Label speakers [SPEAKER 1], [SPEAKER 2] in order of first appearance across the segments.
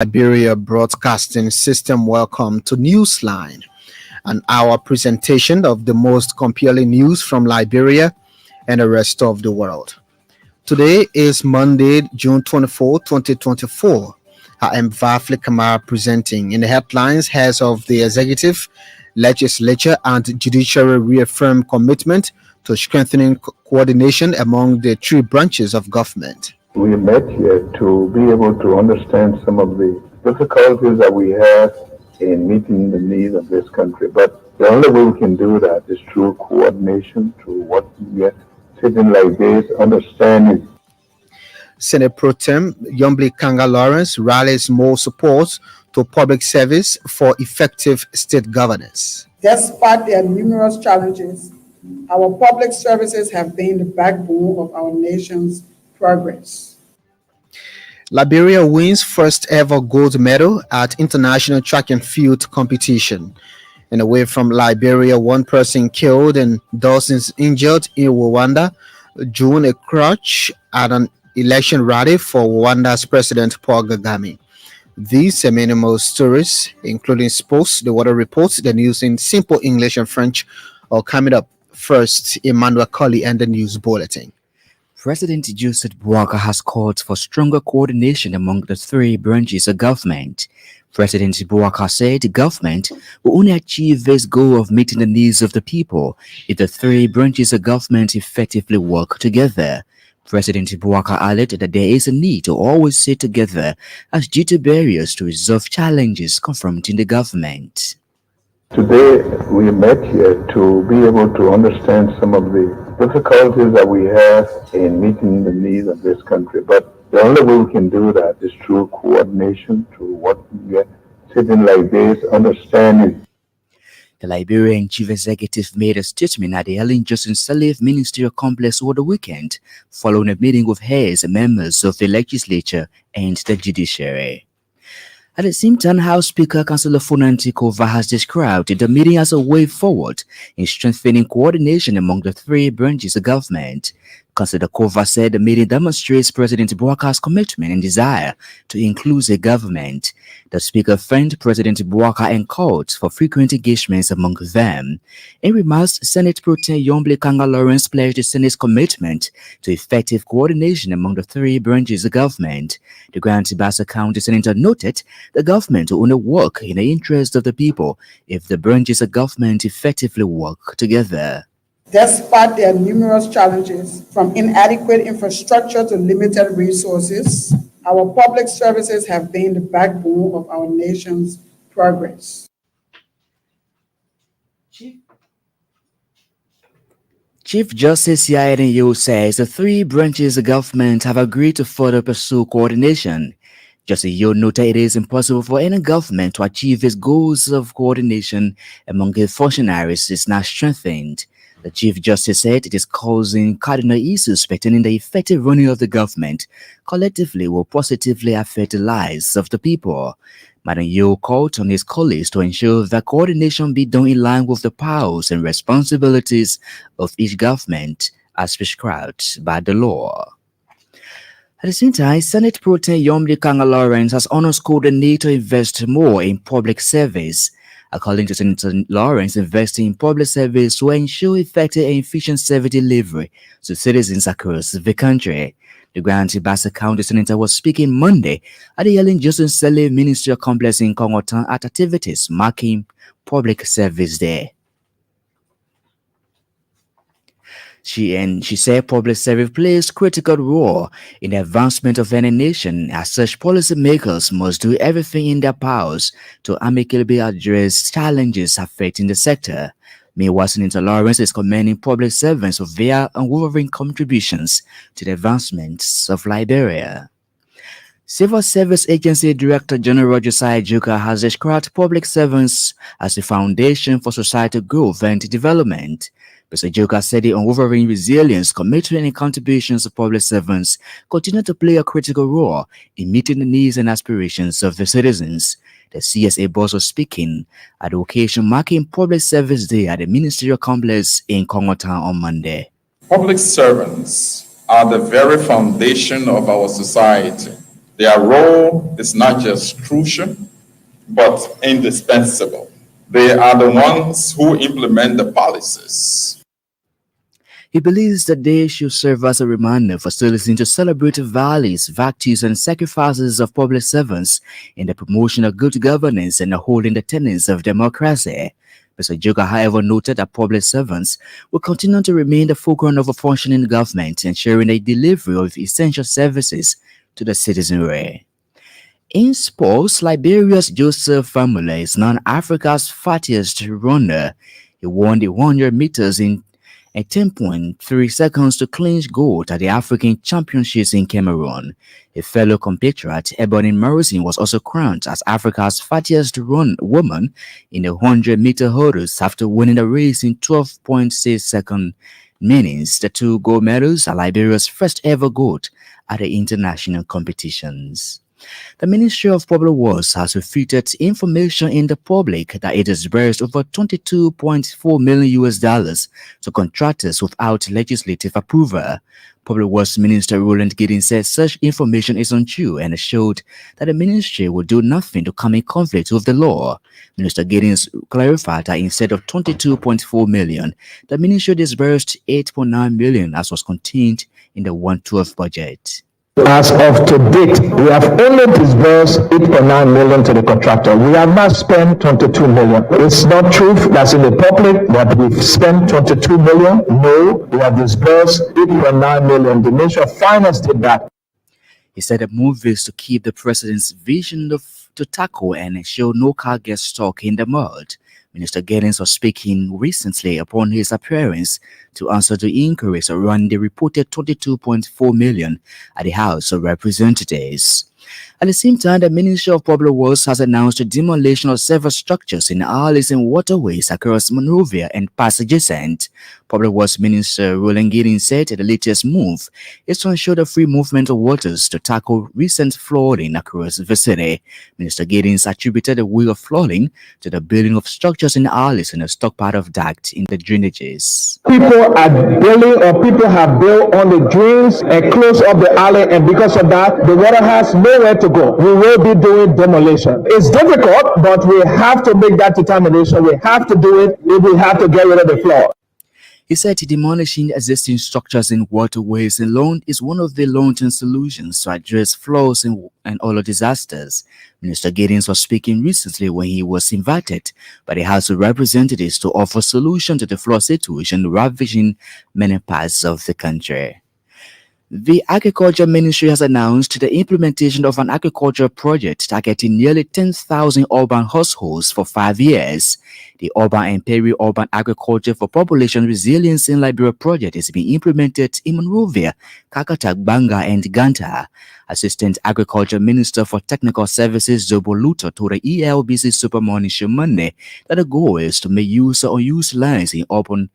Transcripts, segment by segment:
[SPEAKER 1] Liberia Broadcasting System. Welcome to Newsline, an hour presentation of the most compelling news from Liberia and the rest of the world. Today is Monday, June 24, 2024. I am Vafli Kamara presenting. In the headlines, heads of the executive, legislature, and judiciary reaffirm commitment to strengthening coordination among the three branches of government.
[SPEAKER 2] We met here to be able to understand some of the difficulties that we have in meeting the needs of this country. But the only way we can do that is through coordination, through what we are sitting like this, understanding.
[SPEAKER 1] Senate Pro Tem Yombli Kanga Lawrence rallies more support to public service for effective state governance.
[SPEAKER 3] Despite their numerous challenges, our public services have been the backbone of our nation's progress.
[SPEAKER 1] Liberia wins first ever gold medal at international track and field competition. And away from Liberia, one person killed and dozens injured in Rwanda during a crash at an election rally for Rwanda's President Paul Kagame. These and many more stories, including sports, the weather reports, the news in simple English and French, are coming up. First, Emmanuel Colley and the news bulletin.
[SPEAKER 4] President Joseph Boakai has called for stronger coordination among the three branches of government. President Boakai said the government will only achieve this goal of meeting the needs of the people if the three branches of government effectively work together. President Boakai added that there is a need to always sit together as due to barriers to resolve challenges confronting the government.
[SPEAKER 2] Today, we met here to be able to understand some of the difficulties that we have in meeting the needs of this country. But the only way we can do that is through coordination, through what we are sitting like this, understanding.
[SPEAKER 4] The Liberian chief executive made a statement at the Ellen Johnson Sirleaf Ministerial Complex over the weekend, following a meeting with heads and members of the legislature and the judiciary. At the same time, House Speaker Councillor Funanti Kova has described the meeting as a way forward in strengthening coordination among the three branches of government. Councillor Kova said the meeting demonstrates President Boakai's commitment and desire to inclusive government. The Speaker thanked President Boakai and called for frequent engagements among them. In remarks, Senate Pro Tem Yombli Kanga Lawrence pledged the Senate's commitment to effective coordination among the three branches of government. The Grand Tibasa County Senator noted the government will only work in the interest of the people if the branches of government effectively work together.
[SPEAKER 3] Despite their numerous challenges, from inadequate infrastructure to limited resources, our public services have been the backbone of our nation's progress.
[SPEAKER 4] Chief Justice Yaeden Yo says the three branches of government have agreed to further pursue coordination. Justice Yo noted it is impossible for any government to achieve its goals of coordination among its functionaries is not strengthened. The Chief Justice said it is causing cardinal issues pertaining the effective running of the government collectively will positively affect the lives of the people. Madam Yo called on his colleagues to ensure that coordination be done in line with the powers and responsibilities of each government as prescribed by the law. At the same time, Senate Pro Tem Yombli Kanga Lawrence has underscored the need to invest more in public service. According to Senator Lawrence, investing in public service will ensure effective and efficient service delivery to citizens across the country. The Grand Tibasa County Senator was speaking Monday at the Ellen Johnson Sirleaf Ministerial Complex in Kongotan at activities marking Public Service Day. She said public service plays a critical role in the advancement of any nation. As such, policymakers must do everything in their powers to amicably address challenges affecting the sector. Meanwhile, Senator Lawrence is commending public servants for their unwavering contributions to the advancements of Liberia. Civil Service Agency Director General Josiah Juka has described public servants as a foundation for societal growth and development. Mr. Joka said the unwavering resilience, commitment, and contributions of public servants continue to play a critical role in meeting the needs and aspirations of the citizens. The CSA boss was speaking at the occasion marking Public Service Day at the Ministerial Complex in Kongotan on Monday.
[SPEAKER 5] Public servants are the very foundation of our society. Their role is not just crucial, but indispensable. They are the ones who implement the policies.
[SPEAKER 4] He believes that they should serve as a reminder for citizens to celebrate the values, virtues, and sacrifices of public servants in the promotion of good governance and upholding the tenets of democracy. Mr. Joga, however, noted that public servants will continue to remain the fulcrum of a functioning government, ensuring the delivery of essential services to the citizenry. In sports, Liberia's Joseph Famula is now Africa's fastest runner. He won the 100 meters in 10.3 seconds to clinch gold at the African Championships in Cameroon. A fellow compatriot, Ebony Morrison, was also crowned as Africa's fastest run woman in the 100-meter hurdles after winning the race in 12.6 minutes. The two gold medals are Liberia's first ever gold at the international competitions. The Ministry of Public Works has refuted information in the public that it disbursed over $22.4 million to contractors without legislative approval. Public Works Minister Roland Gideon said such information is untrue and assured that the ministry will do nothing to come in conflict with the law. Minister Gideon clarified that instead of $22.4 million, the ministry disbursed $8.9 million as was contained in the 112 budget.
[SPEAKER 6] As of to date, we have only disbursed 8.9 million to the contractor. We have not spent 22 million. It's not true that's in the public that we've spent 22 million. No, we have disbursed 8.9 million. The Ministry of Finance did that.
[SPEAKER 4] He said the move is to keep the president's vision to tackle and ensure no car gets stuck in the mud. Minister Giddens was speaking recently upon his appearance to answer the inquiries around the reported $22.4 million at the House of Representatives. At the same time, the Ministry of Public Works has announced the demolition of several structures in alleys and waterways across Monrovia and Pass adjacent. Public Works Minister Roland Giddens said the latest move is to ensure the free movement of waters to tackle recent flooding across the city. Minister Giddens attributed the wheel of flooding to the building of structures in alleys and a stockpile of duct in the drainages.
[SPEAKER 6] People are building or people have built on the drains and close up the alley, and because of that, the water has nowhere to go. We will be doing demolition. It's difficult, but we have to make that determination. We have to do it if we have to get rid of the floor.
[SPEAKER 4] He said demolishing existing structures in waterways alone is one of the long-term solutions to address floods and other disasters. Minister Giddens was speaking recently when he was invited by the House of Representatives to offer solution to the flood situation ravaging many parts of the country. The Agriculture Ministry has announced the implementation of an agriculture project targeting nearly 10,000 urban households for 5 years. The Urban and Peri-Urban Agriculture for Population Resilience in Liberia project is being implemented in Monrovia, Kakatak, Banga, and Ganta. Assistant Agriculture Minister for Technical Services Zobo Luto told the Elbc Super Morning Show Monday that the goal is to make use of unused lands in urban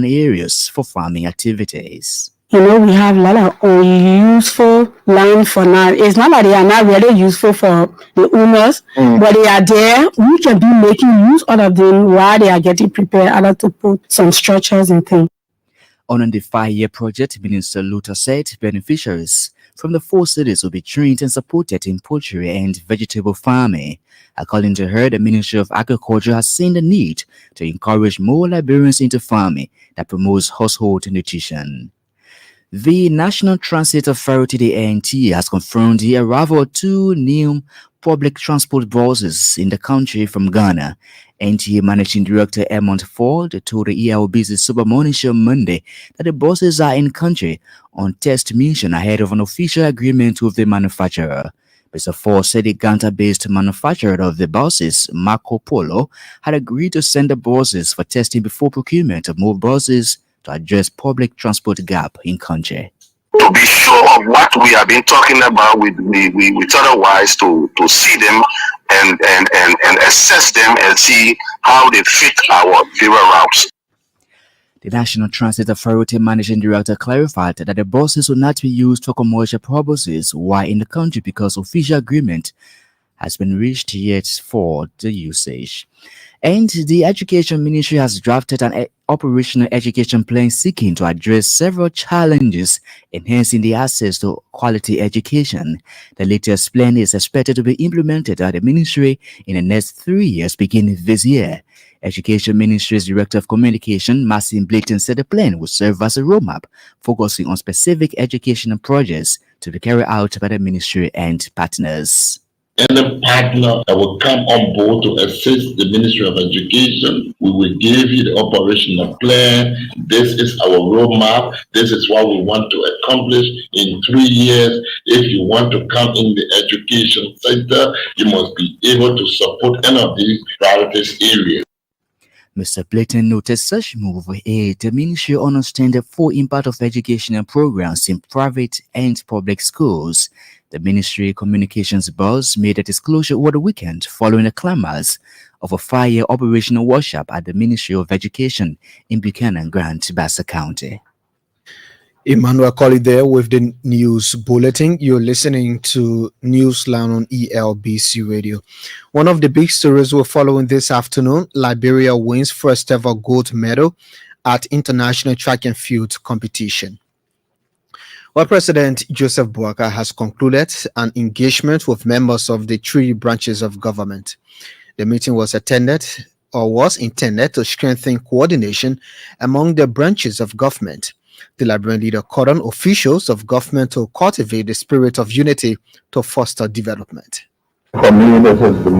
[SPEAKER 4] areas for farming activities.
[SPEAKER 7] We have a lot of unuseful land for now. It's not that they are not really useful for the owners, but they are there. We can be making use out of them while they are getting prepared to put some structures and things.
[SPEAKER 4] On the 5-year project, Minister Luther said beneficiaries from the 4 cities will be trained and supported in poultry and vegetable farming. According to her, the Ministry of Agriculture has seen the need to encourage more Liberians into farming that promotes household nutrition. The National Transit Authority, the ANT, has confirmed the arrival of 2 new public transport buses in the country from Ghana. NTA Managing Director Emont Ford told the ELBC Super Morning Show Monday that the buses are in country on test mission ahead of an official agreement with the manufacturer. Mr. Ford said the Ghana-based manufacturer of the buses, Marco Polo, had agreed to send the buses for testing before procurement of more buses to address public transport gap in country.
[SPEAKER 8] To be sure of what we have been talking about with otherwise to see them and assess them and see how they fit our various routes.
[SPEAKER 4] The National Transit Authority Managing Director clarified that the buses will not be used for commercial purposes while in the country because official agreement has been reached yet for the usage. And the Education Ministry has drafted an operational education plan seeking to address several challenges, enhancing the access to quality education. The latest plan is expected to be implemented at the ministry in the next 3 years, beginning this year. Education Ministry's Director of Communication, Martin Blayton, said the plan will serve as a roadmap, focusing on specific educational projects to be carried out by the ministry and partners.
[SPEAKER 9] Any partner that will come on board to assist the Ministry of Education, we will give you the operational plan. This is our roadmap. This is what we want to accomplish in 3 years. If you want to come in the education sector, you must be able to support any of these priority areas.
[SPEAKER 4] Mr. Blayton noted such move will aid the ministry understand the full impact of educational programs in private and public schools. The ministry communications boss made a disclosure over the weekend following the clamors of a 5-year operational workshop at the Ministry of Education in Buchanan Grant, Bassa County.
[SPEAKER 1] Emmanuel Colley there with the news bulletin. You're listening to Newsline on ELBC Radio. One of the big stories we're following this afternoon: Liberia wins first ever gold medal at international track and field competition. Well, President Joseph Boakai has concluded an engagement with members of the 3 branches of government. The meeting was intended to strengthen coordination among the branches of government. The Liberian leader called on officials of government to cultivate the spirit of unity to foster development.
[SPEAKER 2] For me, this is the